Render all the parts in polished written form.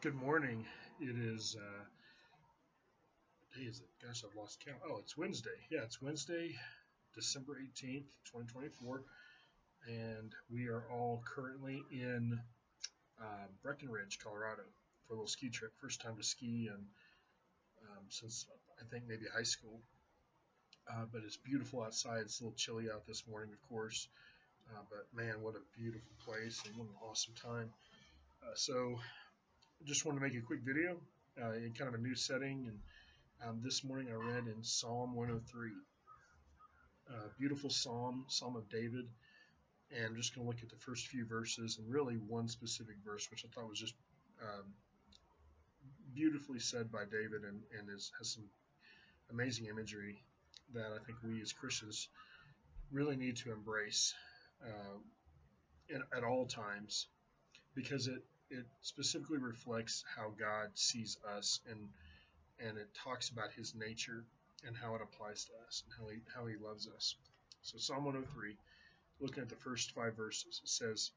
Good morning. It is, day is it? Gosh, I've lost count. Oh, it's Wednesday. Yeah, it's Wednesday, December 18th, 2024. And we are all currently in Breckenridge, Colorado for a little ski trip. First time to ski and since I think maybe high school. But it's beautiful outside. It's a little chilly out this morning, of course. But man, what a beautiful place and what an awesome time. So just wanted to make a quick video in kind of a new setting. And this morning I read in Psalm 103, beautiful psalm, Psalm of David. And I'm just going to look at the first few verses and really one specific verse, which I thought was just um, beautifully said by David and has some amazing imagery that I think we as Christians really need to embrace uh, at all times because it specifically reflects how God sees us and it talks about his nature and how it applies to us and how he loves us. So Psalm 103, looking at the first five verses, it says,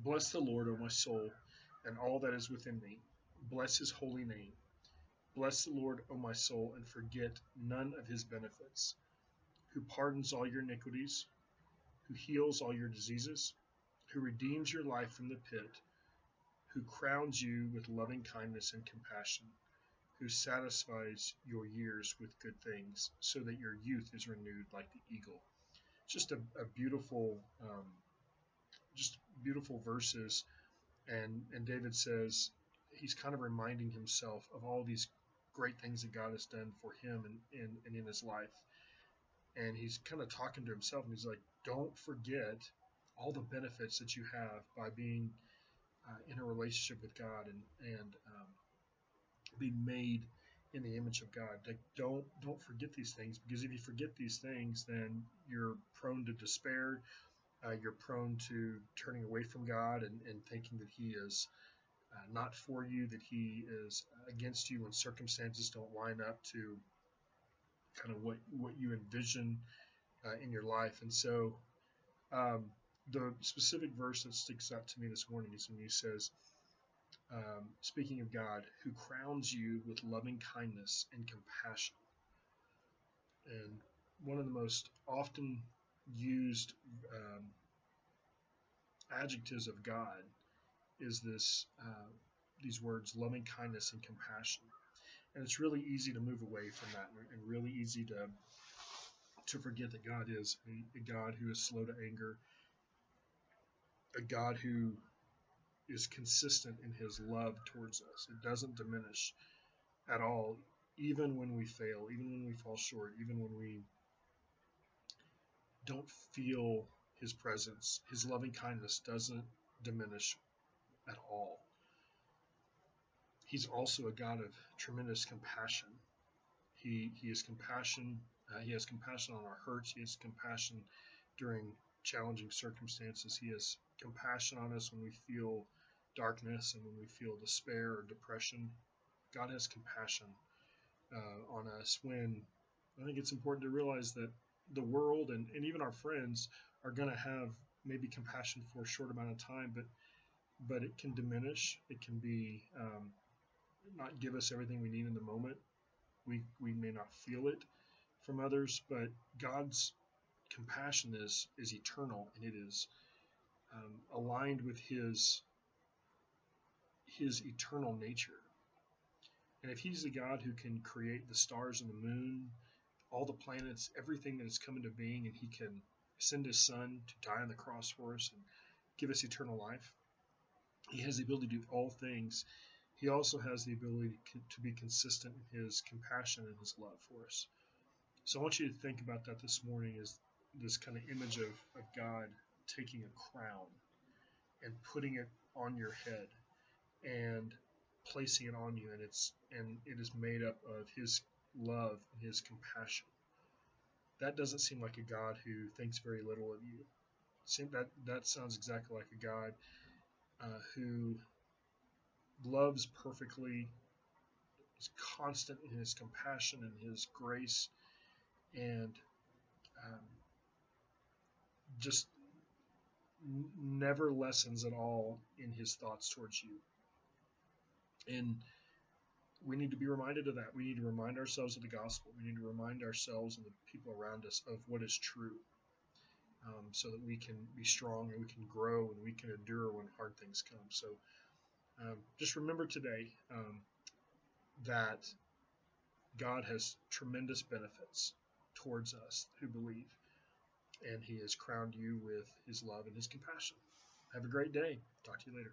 "Bless the Lord, O my soul, and all that is within me. Bless his holy name. Bless the Lord, O my soul, and forget none of his benefits, who pardons all your iniquities, who heals all your diseases, who redeems your life from the pit, who crowns you with loving kindness and compassion, who satisfies your years with good things, so that your youth is renewed like the eagle." Just a beautiful, just beautiful verses. And David says he's kind of reminding himself of all these great things that God has done for him and in his life. And he's kind of talking to himself, and he's like, don't forget all the benefits that you have by being in a relationship with God and being made in the image of God. Like, don't forget these things, because if you forget these things, then you're prone to despair. You're prone to turning away from God and thinking that He is not for you, that He is against you when circumstances don't line up to kind of what you envision in your life. And so, um, the specific verse that sticks out to me this morning is when He says, speaking of God, who crowns you with loving kindness and compassion. And one of the most often used adjectives of God is these words, loving kindness and compassion. And it's really easy to move away from that, and really easy to forget that God is a God who is slow to anger, a God who is consistent in his love towards us. It doesn't diminish at all, even when we fail, even when we fall short, even when we don't feel his presence. His loving kindness doesn't diminish at all. He's also a God of tremendous compassion. He is compassion. He has compassion on our hurts. He has compassion during challenging circumstances. He has compassion on us when we feel darkness and when we feel despair or depression. God has compassion on us when I think it's important to realize that the world and even our friends are going to have maybe compassion for a short amount of time, but it can diminish. It can be not give us everything we need in the moment. We may not feel it from others, but God's compassion is eternal, and it is aligned with His eternal nature. And if He's the God who can create the stars and the moon, all the planets, everything that has come into being, and He can send His Son to die on the cross for us and give us eternal life, He has the ability to do all things. He also has the ability to be consistent in His compassion and His love for us. So I want you to think about that this morning, as this kind of image of God taking a crown and putting it on your head and placing it on you, and it is made up of his love and his compassion. That doesn't seem like a God who thinks very little of you. That sounds exactly like a God who loves perfectly, is constant in his compassion and his grace, and um, just never lessens at all in his thoughts towards you. And we need to be reminded of that. We need to remind ourselves of the gospel. We need to remind ourselves and the people around us of what is true, so that we can be strong and we can grow and we can endure when hard things come. So just remember today that God has tremendous benefits towards us who believe, and He has crowned you with His love and His compassion. Have a great day. Talk to you later.